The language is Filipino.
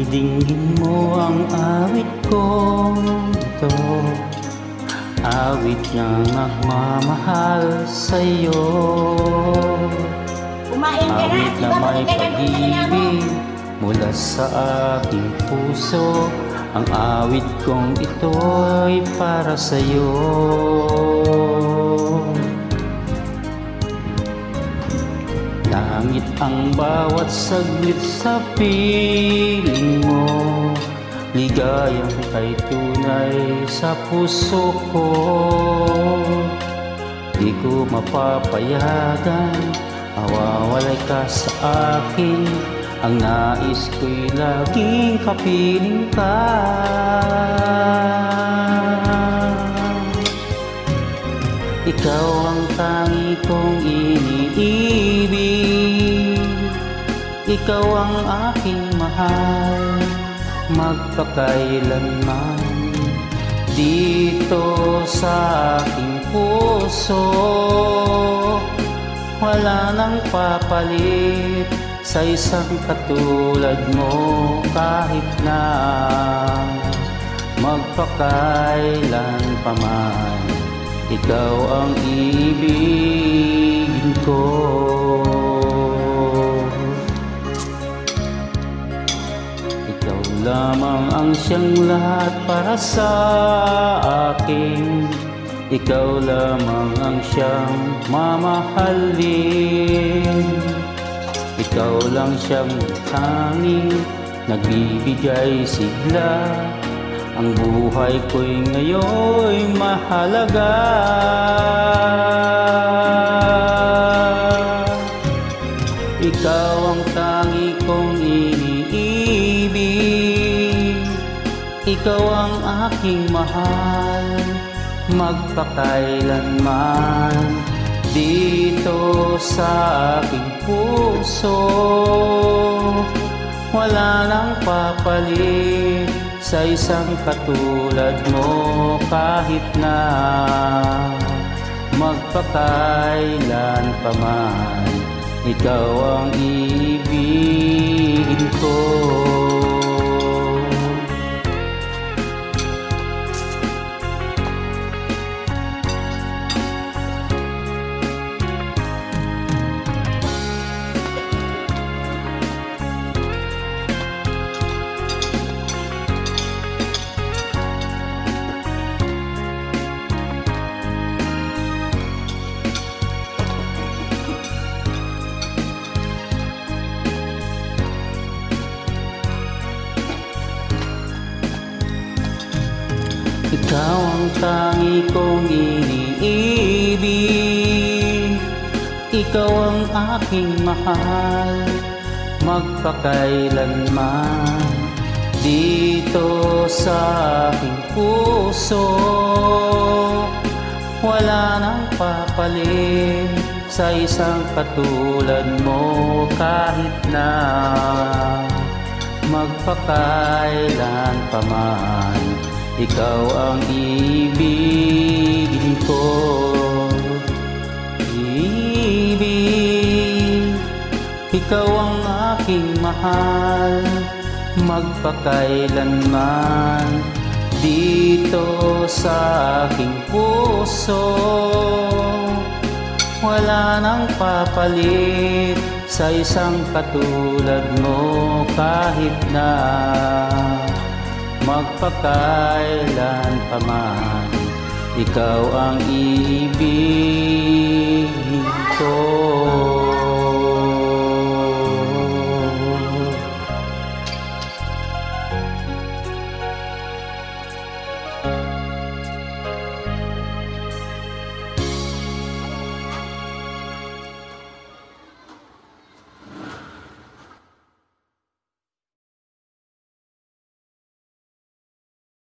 Dinggin mo ang awit ko ito, awit ng nagmamahal sa'yo. Awit na may pag-ibig mula sa aking puso. Ang awit kong ito'y para sa'yo. Langit ang bawat saglit sa piling mo, ligayang kay tunay sa puso ko. Di ko mapapayagan mawawalay ka sa akin. Ang nais ko'y laging kapiling ka. Ikaw ang tangi kong iniibig, ikaw ang aking mahal, magpakailanman. Dito sa aking puso, wala nang papalit sa isang katulad mo. Kahit na magpakailan pa man, ikaw ang ibigin ko. Ikaw lamang ang siyang lahat para sa akin. Ikaw lamang ang siyang mamahalin. Ikaw lang siyang tanging nagbibigay sigla. Ang buhay ko'y ngayon'y mahalaga. Ikaw ang tangi kong iniibig, ikaw ang aking mahal, magpakailanman. Dito sa aking puso, wala nang papalit sa isang katulad mo. Kahit na magpakailan pa man, ikaw ang ibigin ko. Ikaw ang tangi kong iniibig, ikaw ang aking mahal, magpakailanman. Dito sa aking puso, wala nang papalit sa isang katulad mo. Kahit na magpakailan pa man, ikaw ang ibigin ko. Ibig, ikaw ang aking mahal, magpakailanman. Dito sa aking puso, wala nang papalit sa isang katulad mo. Kahit na magpakailan pa man, ikaw ang ibigin ko.